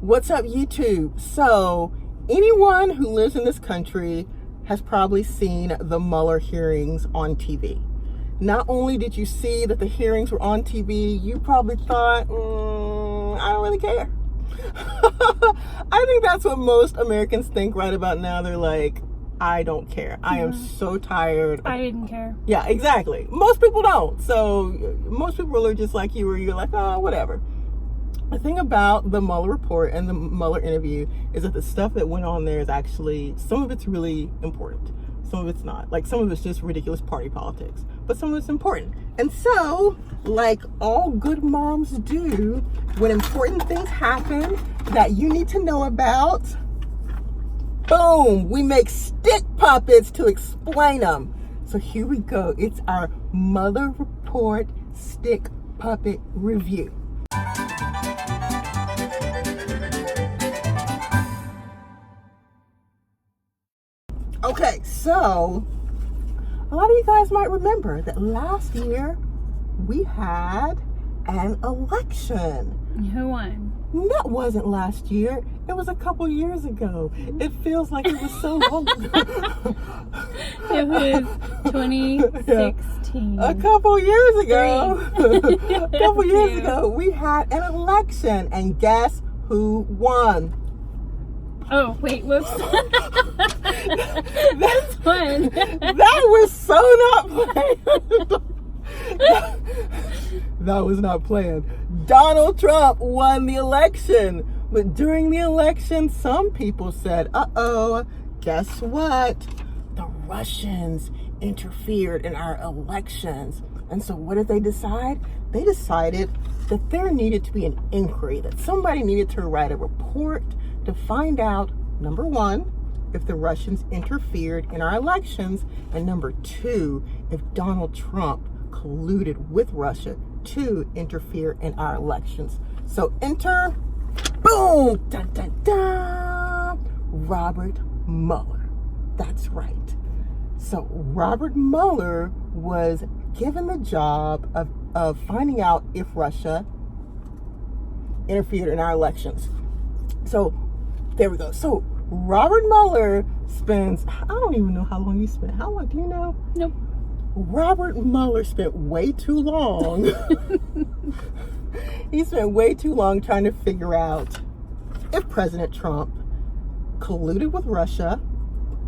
What's up, YouTube? So, anyone who lives in this country has probably seen the Mueller hearings on TV. Not only did you see that the hearings were on TV, you probably thought, I don't really care. I think that's what most Americans think right about now. They're like, I don't care. I am so tired. I didn't care. Yeah, exactly. Most people don't. So most people are just like you, where you're like, oh, whatever. The thing about the Mueller report and the Mueller interview is that the stuff that went on there is actually, some of it's really important. Some of it's not. Like, some of it's just ridiculous party politics. But some of it's important. And so, like all good moms do, when important things happen that you need to know about, boom, we make stick puppets to explain them. So here we go. It's our Mueller report stick puppet review. Okay, so a lot of you guys might remember that last year we had an election. Who won? That wasn't last year. It was a couple years ago. It feels like it was so long ago. It was 2016. A couple years ago, we had an election, and guess who won? Oh, wait, whoops. That's fun. That was so not planned. That was not planned. Donald Trump won the election. But during the election, some people said, uh-oh, guess what? The Russians interfered in our elections. And so what did they decide? They decided that there needed to be an inquiry, that somebody needed to write a report to find out, number one, if the Russians interfered in our elections, and number two, if Donald Trump colluded with Russia to interfere in our elections. So enter, boom, dun, dun, dun, Robert Mueller. That's right. So Robert Mueller was given the job of finding out if Russia interfered in our elections. So there we go. So Robert Mueller spends, I don't even know how long he spent. How long, do you know? Nope. Robert Mueller spent way too long. He spent way too long trying to figure out if President Trump colluded with Russia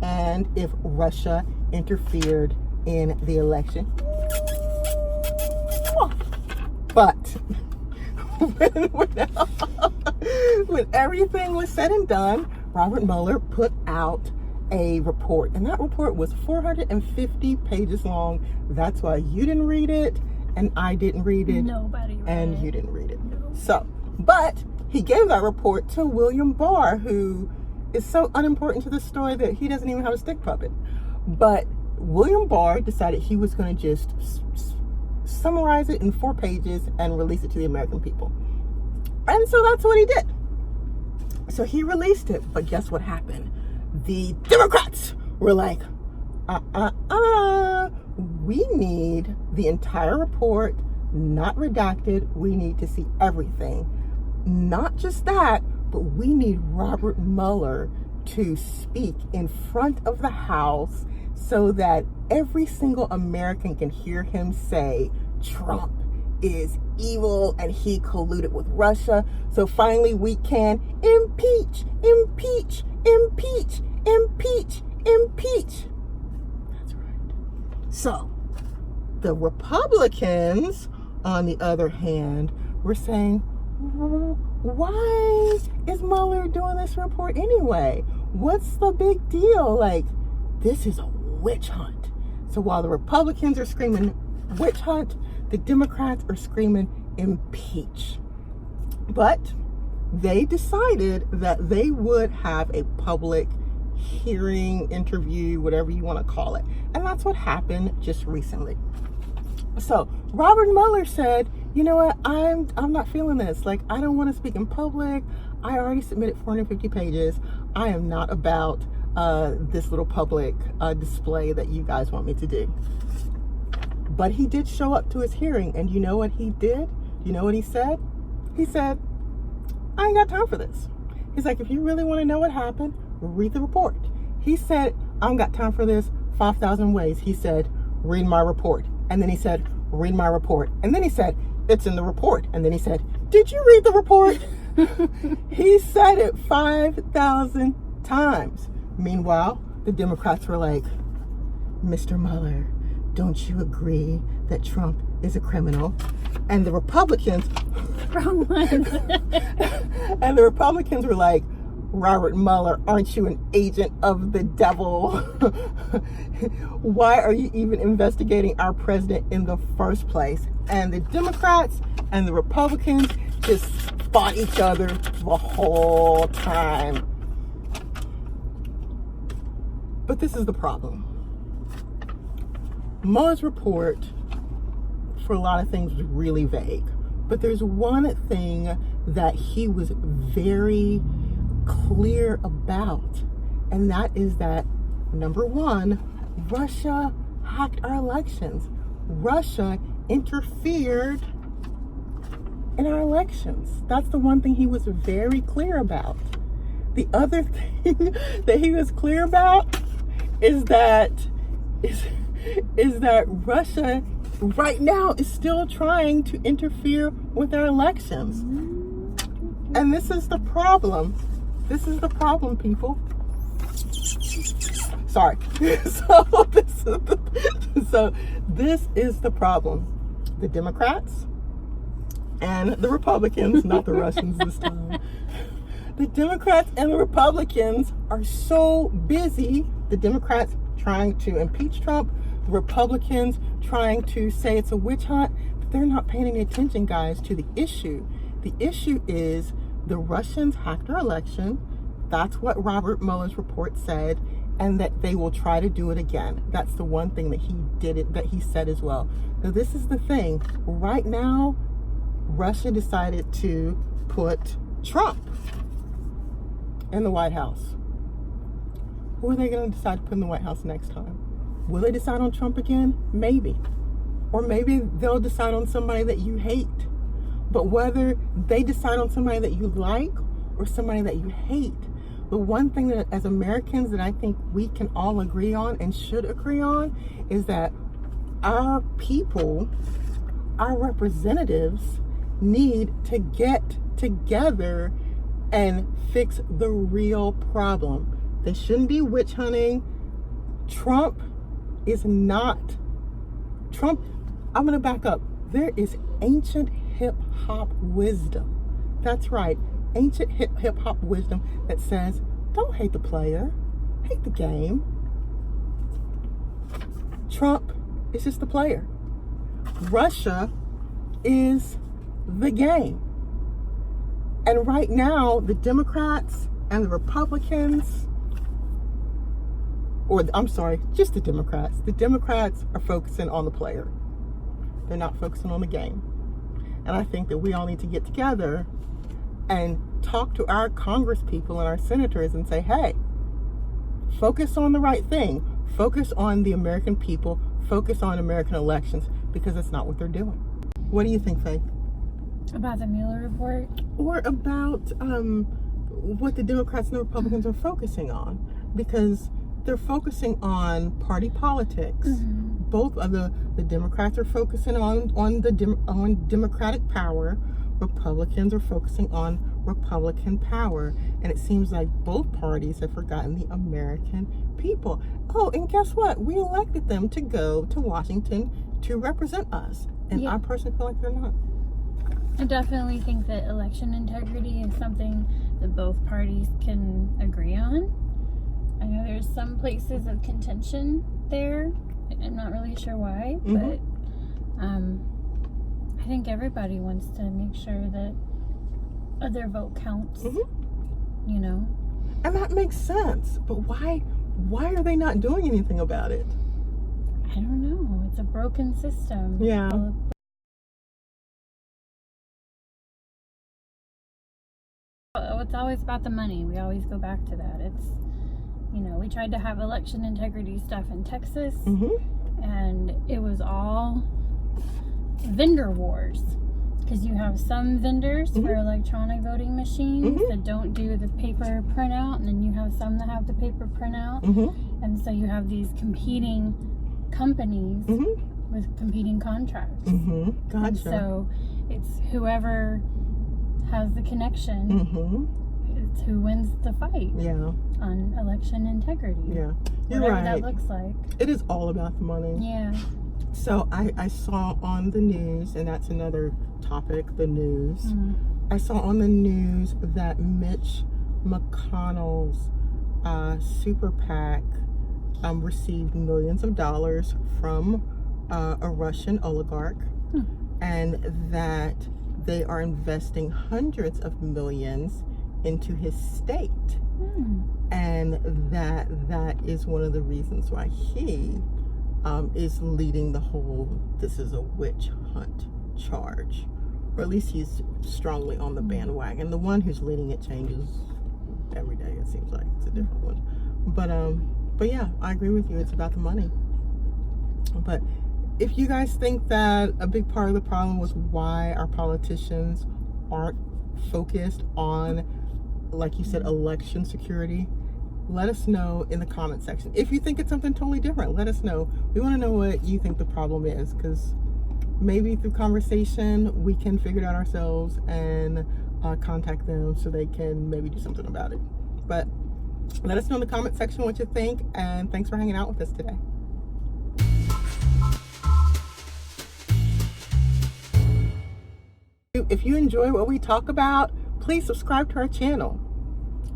and if Russia interfered in the election. But when everything was said and done, Robert Mueller put out a report, and that report was 450 pages long. That's why you didn't read it, and I didn't read it. Nobody read and it. You didn't read it. No. So, but he gave that report to William Barr, who is so unimportant to the story that he doesn't even have a stick puppet. But William Barr decided he was going to just summarize it in 4 pages and release it to the American people. And so that's what he did. So he released it, but guess what happened? The Democrats were like, we need the entire report, not redacted. We need to see everything. Not just that, but we need Robert Mueller to speak in front of the House so that every single American can hear him say, Trump is evil and he colluded with Russia. So finally we can impeach, impeach, impeach, impeach, impeach. That's right. So the Republicans, on the other hand, were saying, why is Mueller doing this report anyway? What's the big deal? Like, this is a witch hunt. So while the Republicans are screaming witch hunt, the Democrats are screaming impeach. But they decided that they would have a public hearing, interview, whatever you want to call it. And that's what happened just recently. So Robert Mueller said, you know what, I'm not feeling this. Like, I don't want to speak in public. I already submitted 450 pages. I am not about this little public display that you guys want me to do. But he did show up to his hearing, and you know what he did? You know what he said? He said, I ain't got time for this. He's like, if you really want to know what happened, read the report. He said, I don't got time for this 5,000 ways. He said, read my report. And then he said, read my report. And then he said, it's in the report. And then he said, did you read the report? He said it 5,000 times. Meanwhile, the Democrats were like, Mr. Mueller, don't you agree that Trump is a criminal? And the Republicans Wrong one. and the Republicans were like, Robert Mueller, aren't you an agent of the devil? Why are you even investigating our president in the first place? And the Democrats and the Republicans just fought each other the whole time. But this is the problem. Mueller's report, for a lot of things, was really vague. But there's one thing that he was very clear about, and that is that, number one, Russia hacked our elections. Russia interfered in our elections. That's the one thing he was very clear about. The other thing that he was clear about is that Russia right now is still trying to interfere with our elections. And this is the problem. This is the problem, people. Sorry. So this is the problem. The Democrats and the Republicans, not the Russians this time. The Democrats and the Republicans are so busy. The Democrats trying to impeach Trump, the Republicans trying to say it's a witch hunt, but they're not paying any attention, guys, to the issue. The issue is the Russians hacked our election. That's what Robert Mueller's report said, and that they will try to do it again. That's the one thing that he said as well. Now, this is the thing. Right now, Russia decided to put Trump in the White House. Who are they going to decide to put in the White House next time? Will they decide on Trump again? Maybe. Or maybe they'll decide on somebody that you hate. But whether they decide on somebody that you like or somebody that you hate, the one thing that as Americans that I think we can all agree on and should agree on is that our people, our representatives, need to get together and fix the real problem. They shouldn't be witch hunting. Trump, I'm going to back up. There is ancient hip-hop wisdom. That's right. Ancient hip-hop wisdom that says, don't hate the player, hate the game. Trump is just the player. Russia is the game. And right now, the Democrats and the Republicans, just the Democrats. The Democrats are focusing on the player. They're not focusing on the game. And I think that we all need to get together and talk to our Congress people and our senators and say, hey, focus on the right thing. Focus on the American people. Focus on American elections, because that's not what they're doing. What do you think, Faye? About the Mueller report? Or about what the Democrats and the Republicans are focusing on, because they're focusing on party politics. Mm-hmm. Both of the Democrats are focusing on Democratic power. Republicans are focusing on Republican power. And it seems like both parties have forgotten the American people. Oh, and guess what? We elected them to go to Washington to represent us. And I personally feel like they're not. I definitely think that election integrity is something that both parties can agree on. I know there's some places of contention there. I'm not really sure why, but I think everybody wants to make sure that their vote counts. You know, and that makes sense. But why are they not doing anything about it? I don't know. It's a broken system. Yeah. It's always about the money. We always go back to that. It's, you know, we tried to have election integrity stuff in Texas, and it was all vendor wars. because you have some vendors for electronic voting machines that don't do the paper printout, and then you have some that have the paper printout. And so you have these competing companies with competing contracts. Gotcha. And so it's whoever has the connection, it's who wins the fight on election integrity. Yeah, you're whatever right. that looks like. It is all about the money. Yeah. So I saw on the news, and that's another topic, the news. I saw on the news that Mitch McConnell's super PAC received millions of dollars from a Russian oligarch, and that they are investing hundreds of millions into his state. And that is one of the reasons why he is leading the whole "this is a witch hunt" charge, or at least he's strongly on the bandwagon. The one who's leading it changes every day. It seems like it's a different one, but yeah, I agree with you. It's about the money. But if you guys think that a big part of the problem was why our politicians aren't focused on, like you said, election security, let us know in the comment section. If you think it's something totally different, let us know. We want to know what you think the problem is, because maybe through conversation we can figure it out ourselves and contact them so they can maybe do something about it. But let us know in the comment section what you think, and thanks for hanging out with us today. If you enjoy what we talk about, please subscribe to our channel.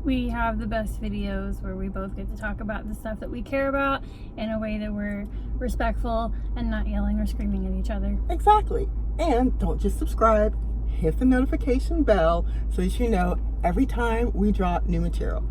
We have the best videos where we both get to talk about the stuff that we care about in a way that we're respectful and not yelling or screaming at each other. Exactly. And don't just subscribe, hit the notification bell so that you know every time we drop new material.